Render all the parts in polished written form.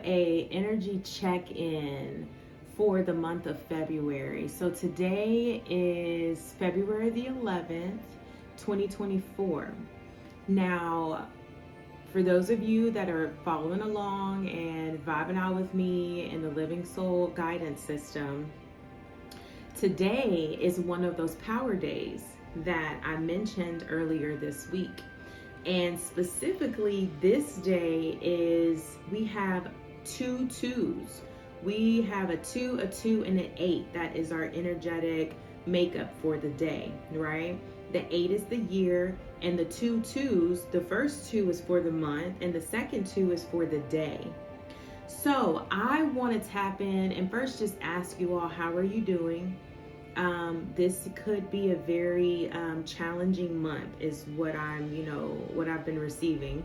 a energy check-in for the month of February. So today is February the 11th, 2024. Now, for those of you that are following along and vibing out with me in the Living Soul guidance system, today is one of those power days that I mentioned earlier this week. And specifically, this day is, we have two twos. We have a 2, a 2, and an 8. That is our energetic makeup for the day, right? The 8 is the year, and the 2 twos, the first 2 is for the month, and the second 2 is for the day. So I want to tap in and first just ask you all, how are you doing? This could be a very challenging month is what what I've been receiving.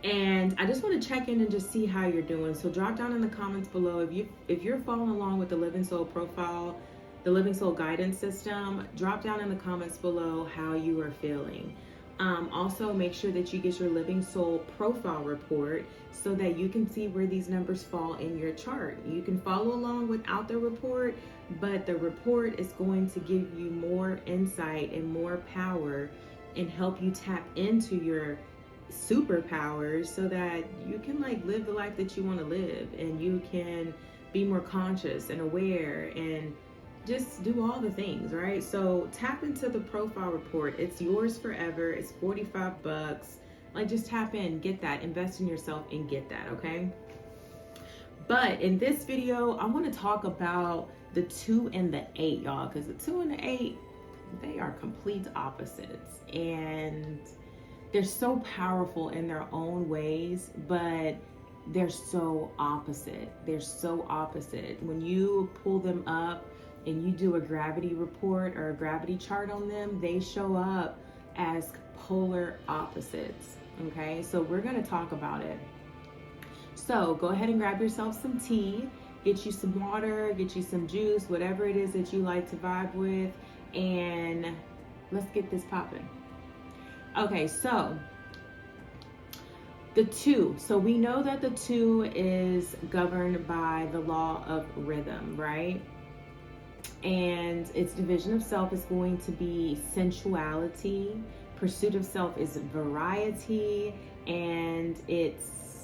And I just want to check in and just see how you're doing. So drop down in the comments below if you're following along with the Living Soul profile, the Living Soul guidance system. Drop down in the comments below how you are feeling. Also, make sure that you get your Living Soul profile report so that you can see where these numbers fall in your chart. You can follow along without the report, but the report is going to give you more insight and more power and help you tap into your superpowers so that you can live the life that you want to live, and you can be more conscious and aware and just do all the things, right? So tap into the profile report. It's yours forever. It's $45. Just tap in, get that, invest in yourself and get that, okay? But in this video, I want to talk about the 2 and the 8, y'all, because the 2 and the 8, they are complete opposites, and they're so powerful in their own ways, but they're so opposite. They're so opposite. When you pull them up and you do a gravity report or a gravity chart on them, they show up as polar opposites. Okay, so we're going to talk about it. So go ahead and grab yourself some tea, get you some water, get you some juice, whatever it is that you like to vibe with, and let's get this popping. Okay, so the 2. So we know that the 2 is governed by the law of rhythm, right? And its division of self is going to be sensuality. Pursuit of self is variety. And its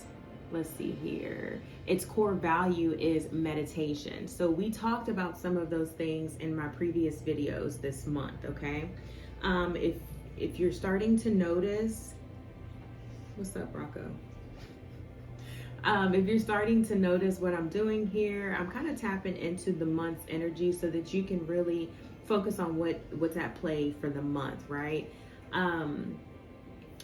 core value is meditation. So we talked about some of those things in my previous videos this month, okay? If you're starting to notice, what's up, Rocco? If you're starting to notice what I'm doing here, I'm kind of tapping into the month's energy so that you can really focus on what's at play for the month, right?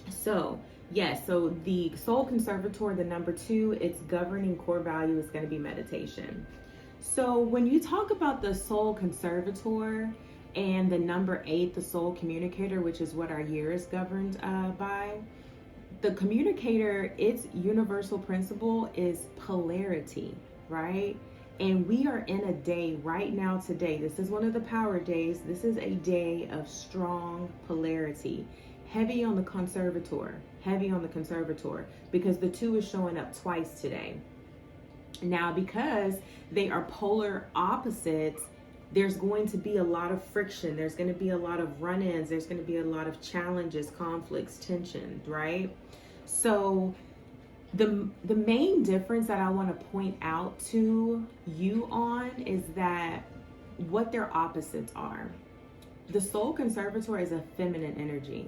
So the soul conservator, the number 2, its governing core value is going to be meditation. So when you talk about the soul conservator and the number 8, the soul communicator, which is what our year is governed by, the communicator, its universal principle is polarity, right? And we are in a day right now today. This is one of the power days. This is a day of strong polarity. Heavy on the conservator, because the 2 is showing up twice today. Now, because they are polar opposites, there's going to be a lot of friction. There's going to be a lot of run-ins. There's going to be a lot of challenges, conflicts, tension, right? So the main difference that I want to point out to you on is that what their opposites are. The soul conservator is a feminine energy,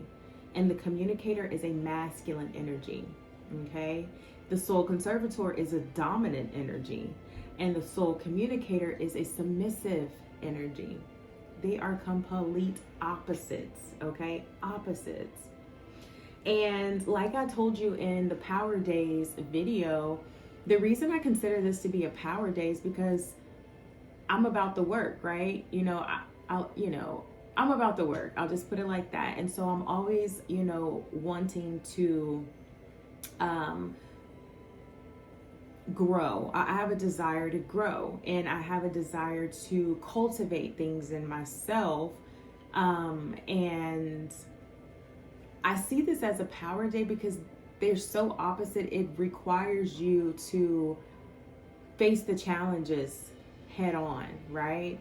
and the communicator is a masculine energy, okay? The soul conservator is a dominant energy, and the soul communicator is a submissive energy. They are complete opposites, okay? Opposites. And like I told you in the Power Days video, the reason I consider this to be a Power Day is because I'm about the work, right? I'm about the work. I'll just put it like that. And so I'm always, wanting to grow. I have a desire to grow, and I have a desire to cultivate things in myself. And I see this as a power day because They're so opposite. It requires you to face the challenges head on, right?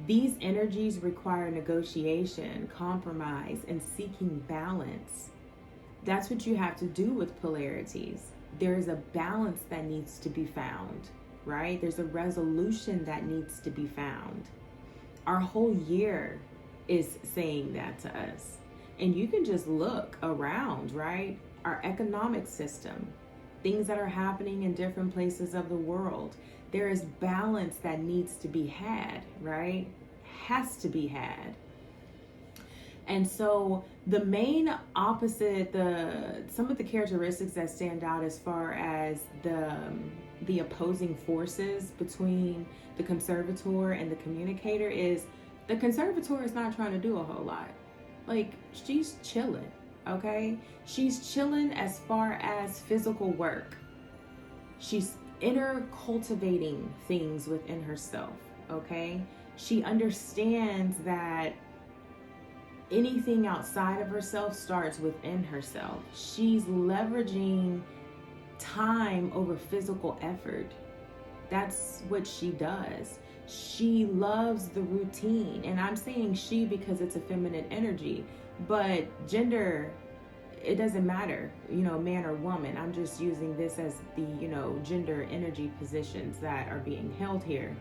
These energies require negotiation, compromise, and seeking balance. That's what you have to do with polarities. There is a balance that needs to be found, right? There's a resolution that needs to be found. Our whole year is saying that to us. And you can just look around, right? Our economic system, things that are happening in different places of the world. There is balance that needs to be had, right? Has to be had. And so the main opposite, some of the characteristics that stand out as far as the opposing forces between the conservator and the communicator is the conservator is not trying to do a whole lot. Like, she's chilling, okay? She's chilling as far as physical work. She's inner cultivating things within herself, okay? She understands that anything outside of herself starts within herself. She's leveraging time over physical effort. That's what she does. She loves the routine. And I'm saying she because it's a feminine energy, but gender, it doesn't matter, man or woman. I'm just using this as the, gender energy positions that are being held here.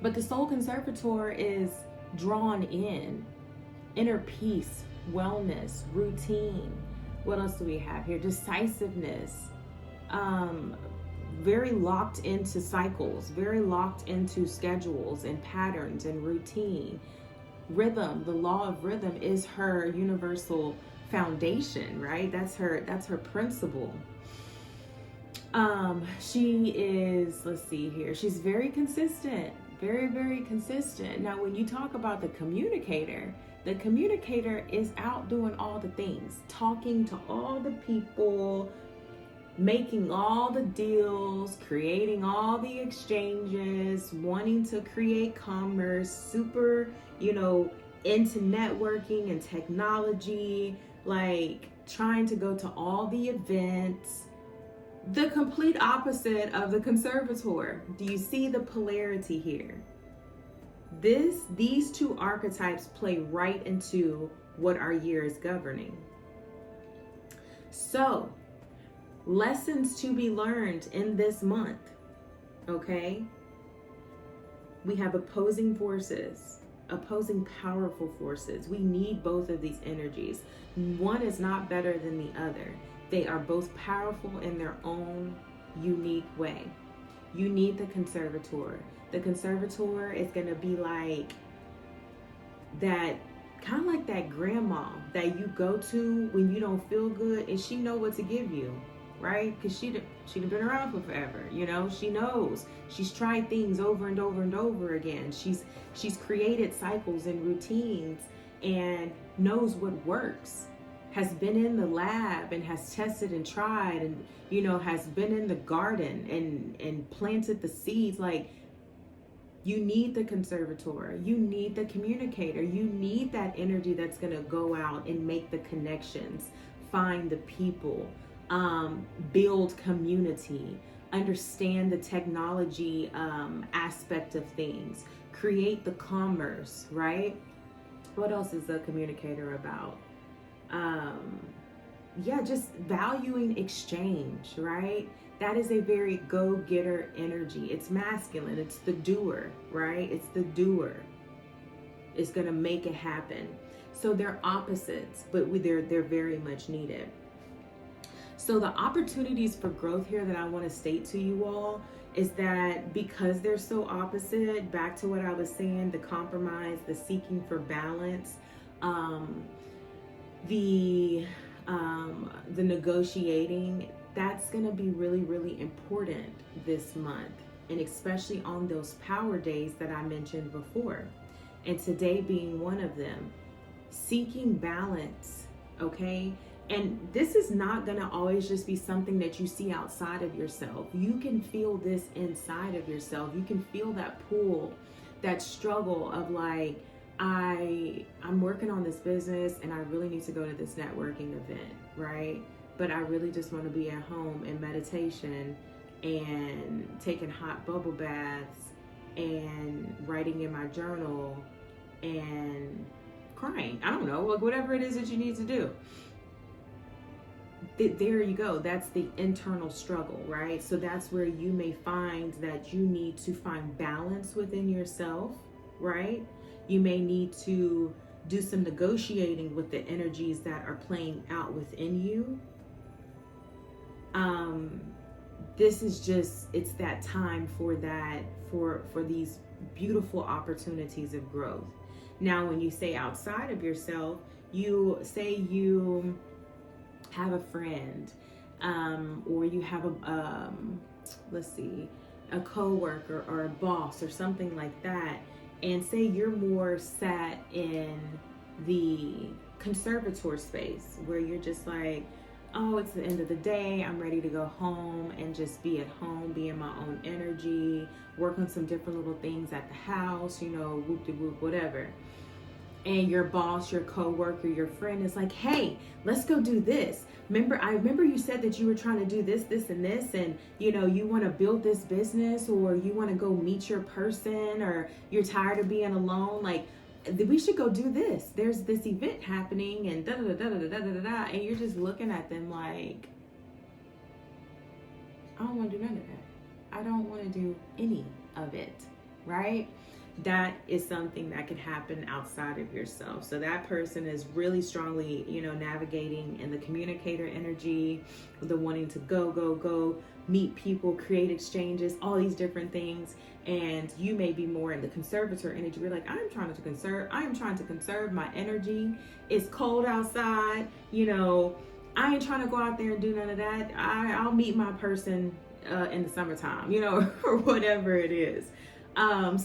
But the soul conservator is drawn in. Inner peace, wellness, routine. What else do we have here? Decisiveness. Very locked into cycles, very locked into schedules and patterns and routine. Rhythm, the law of rhythm is her universal foundation, right? That's her principle. She is, let's see here, she's very consistent, very, very consistent. Now, when you talk about the communicator is out doing all the things, talking to all the people, making all the deals, creating all the exchanges, wanting to create commerce, super, into networking and technology, like trying to go to all the events. The complete opposite of the conservator. Do you see the polarity here? These two archetypes play right into what our year is governing. So, lessons to be learned in this month, okay? We have opposing forces, opposing powerful forces. We need both of these energies. One is not better than the other. They are both powerful in their own unique way. You need the conservator. The conservator is going to be like that, kind of like that grandma that you go to when you don't feel good, and she know what to give you, right? Because she'd been around for forever, she knows. She's tried things over and over and over again. She's created cycles and routines and knows what works, has been in the lab and has tested and tried and, has been in the garden and planted the seeds. Like, you need the conservator, you need the communicator, you need that energy that's going to go out and make the connections, find the people, build community, understand the technology aspect of things, create the commerce, right? What else is the communicator about? Just valuing exchange, right? That is a very go-getter energy. It's masculine. It's the doer, right? It's the doer. It's going to make it happen. So they're opposites, but they're very much needed. So the opportunities for growth here that I want to state to you all is that because they're so opposite, back to what I was saying, the compromise, the seeking for balance, the negotiating, that's going to be really, really important this month, and especially on those power days that I mentioned before, and today being one of them. Seeking balance, okay? And this is not going to always just be something that you see outside of yourself. You can feel this inside of yourself. You can feel that pull, that struggle of like, I'm working on this business and I really need to go to this networking event, right? but I really just want to be at home in meditation and taking hot bubble baths and writing in my journal and crying. I don't know, like whatever it is that you need to do. There you go. That's the internal struggle, right? So that's where you may find that you need to find balance within yourself, right? You may need to do some negotiating with the energies that are playing out within you. This is just, it's that time for that, for these beautiful opportunities of growth. Now, when you say outside of yourself, you say you have a friend, or you have a, a coworker or a boss or something like that, and say you're more sat in the conservator space where you're just like, oh, it's the end of the day, I'm ready to go home and just be at home, be in my own energy, work on some different little things at the house, whoop-de-whoop, whatever. And your boss, your coworker, your friend is like, hey, let's go do this. I remember you said that you were trying to do this, and this, and you want to build this business, or you want to go meet your person, or you're tired of being alone. Like, we should go do this. There's this event happening, and da da da da da da da da. And you're just looking at them like, I don't want to do none of that. I don't want to do any of it, right? That is something that can happen outside of yourself. So that person is really strongly, navigating in the communicator energy, the wanting to go, meet people, create exchanges, all these different things. And you may be more in the conservator energy. You're like, I am trying to conserve my energy. It's cold outside. I ain't trying to go out there and do none of that. I'll meet my person in the summertime, or whatever it is.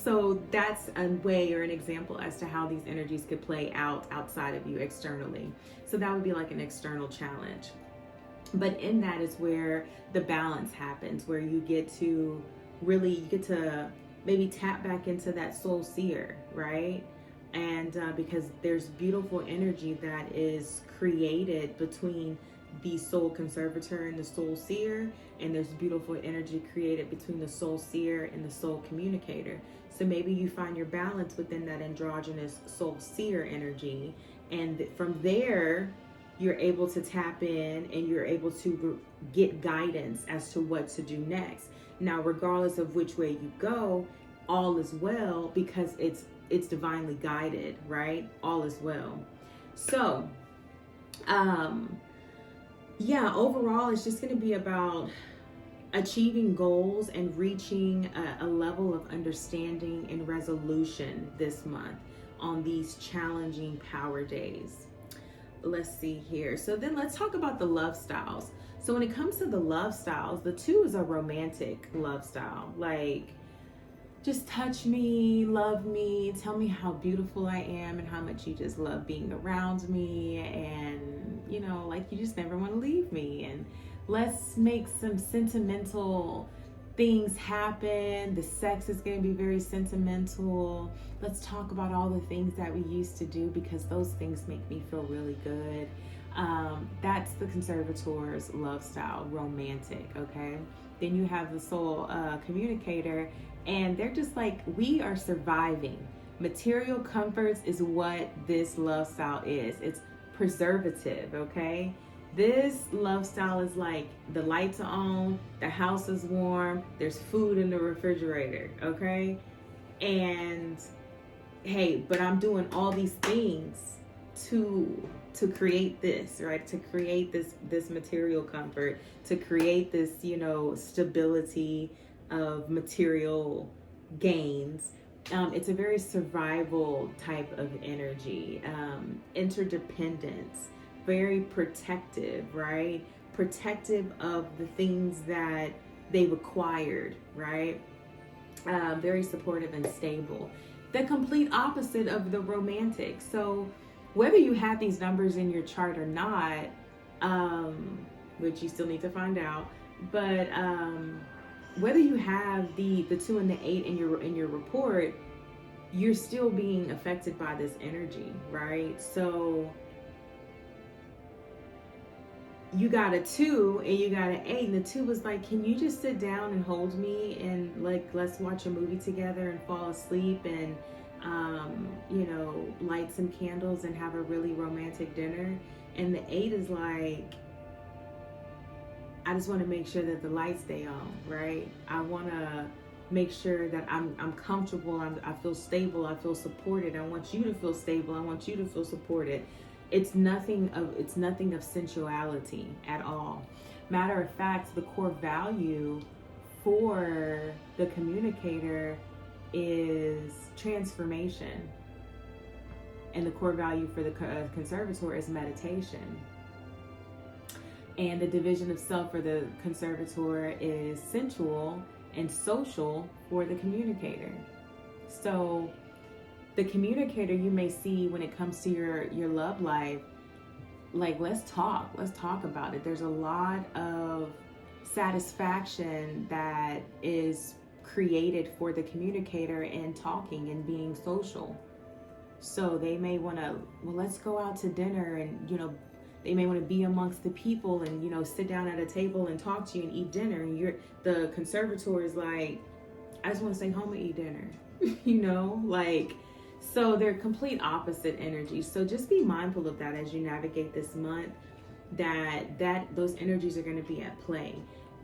So that's a way or an example as to how these energies could play out outside of you externally. So that would be like an external challenge. But in that is where the balance happens, where you get to maybe tap back into that soul seer, right? And because there's beautiful energy that is created between the soul conservator and the soul seer, and there's beautiful energy created between the soul seer and the soul communicator. So maybe you find your balance within that androgynous soul seer energy, and from there you're able to tap in and you're able to get guidance as to what to do next. Now, regardless of which way you go, all is well, because it's divinely guided, right? All is well. So overall, it's just going to be about achieving goals and reaching a level of understanding and resolution this month on these challenging power days. Let's see here. So then let's talk about the love styles. So when it comes to the love styles, the 2 is a romantic love style. Like, just touch me, love me, tell me how beautiful I am and how much you just love being around me, and like you just never want to leave me, and let's make some sentimental things happen. The sex is going to be very sentimental. Let's talk about all the things that we used to do, because those things make me feel really good. That's the conservator's love style, romantic, okay? Then you have the soul communicator, and they're just like, we are surviving. Material comforts is what this love style is. It's preservative, okay? This love style is like, the lights are on, the house is warm, there's food in the refrigerator, okay? And hey, but I'm doing all these things to create this, right? To create this material comfort, to create this, stability of material gains. It's a very survival type of energy, interdependence, very protective, right? Protective of the things that they've acquired, right? Very supportive and stable. The complete opposite of the romantic. So whether you have these numbers in your chart or not, which you still need to find out, but whether you have the 2 and the 8 in your report, you're still being affected by this energy, right? So you got a 2 and you got an 8, and the 2 was like, can you just sit down and hold me and like let's watch a movie together and fall asleep and you know, light some candles and have a really romantic dinner. And the 8 is like, I just want to make sure that the lights stay on, right? I want to make sure that I'm comfortable, I feel stable, I feel supported. I want you to feel stable, I want you to feel supported. It's nothing of sensuality at all. Matter of fact, the core value for the communicator is transformation, and the core value for the conservator is meditation. And the division of self for the conservator is sensual, and social for the communicator. So the communicator, you may see when it comes to your love life, like let's talk about it. There's a lot of satisfaction that is created for the communicator in talking and being social. So they may want to, well, let's go out to dinner, and you know, they may want to be amongst the people and, you know, sit down at a table and talk to you and eat dinner. And the conservator is like, I just want to stay home and eat dinner, you know, like, so they're complete opposite energies. So just be mindful of that as you navigate this month, that those energies are going to be at play.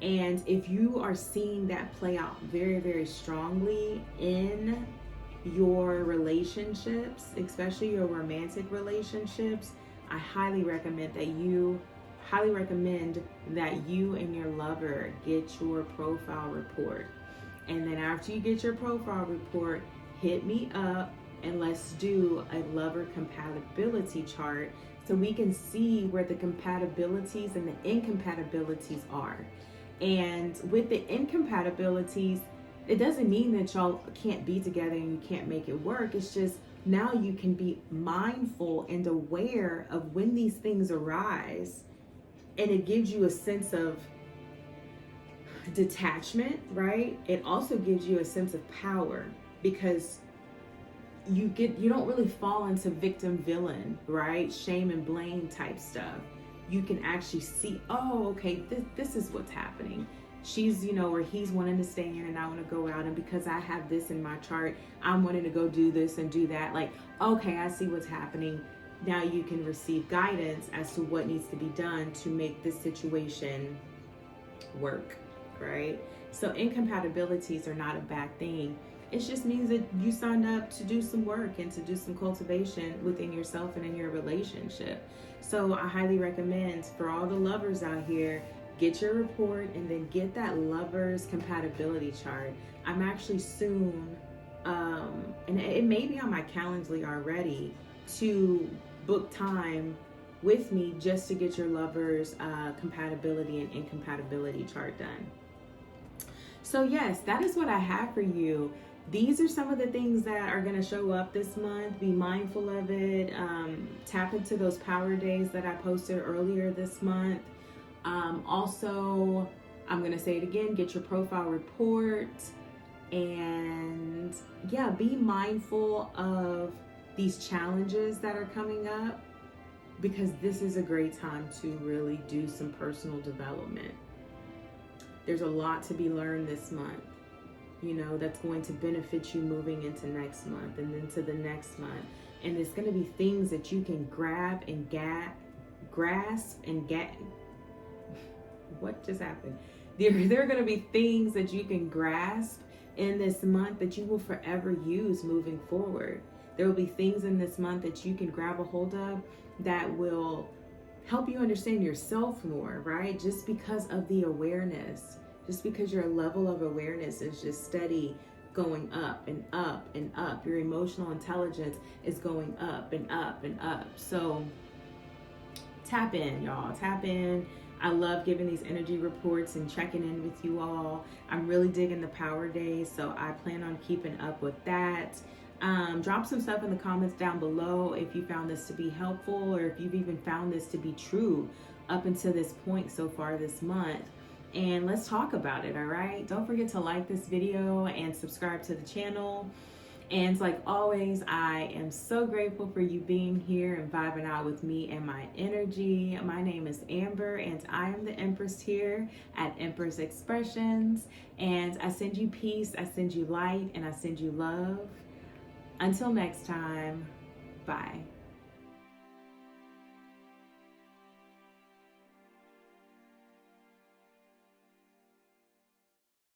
And if you are seeing that play out very, very strongly in your relationships, especially your romantic relationships, I highly recommend that you and your lover get your profile report. And then after you get your profile report, hit me up and let's do a lover compatibility chart so we can see where the compatibilities and the incompatibilities are. And with the incompatibilities, it doesn't mean that y'all can't be together and you can't make it work. It's just now you can be mindful and aware of when these things arise, and it gives you a sense of detachment, right? It also gives you a sense of power, because you don't really fall into victim villain, right? Shame and blame type stuff. You can actually see, oh, okay, this is what's happening. She's, you know, or he's wanting to stay in and I want to go out, and because I have this in my chart, I'm wanting to go do this and do that. Like, okay, I see what's happening. Now you can receive guidance as to what needs to be done to make this situation work, right? So incompatibilities are not a bad thing. It just means that you signed up to do some work and to do some cultivation within yourself and in your relationship. So I highly recommend for all the lovers out here, get your report and then get that lover's compatibility chart. I'm actually soon, and it may be on my Calendly already, to book time with me just to get your lover's compatibility and incompatibility chart done. So yes, that is what I have for you. These are some of the things that are going to show up this month. Be mindful of it. Tap into those power days that I posted earlier this month. Also, I'm going to say it again, get your profile report, and yeah, be mindful of these challenges that are coming up, because this is a great time to really do some personal development. There's a lot to be learned this month, you know, that's going to benefit you moving into next month and then to the next month. And it's going to be things that you can grab and grasp and get. What just happened? There are going to be things that you can grasp in this month that you will forever use moving forward. There will be things in this month that you can grab a hold of that will help you understand yourself more, right? Just because of the awareness, just because your level of awareness is just steady going up and up and up. Your emotional intelligence is going up and up and up. So tap in, y'all. Tap in. I love giving these energy reports and checking in with you all. I'm really digging the power days, so I plan on keeping up with that. Drop some stuff in the comments down below if you found this to be helpful, or if you've even found this to be true up until this point so far this month. And let's talk about it, all right? Don't forget to like this video and subscribe to the channel. And like always, I am so grateful for you being here and vibing out with me and my energy. My name is Amber, and I am the Empress here at Empress Expressions. And I send you peace, I send you light, and I send you love. Until next time, bye.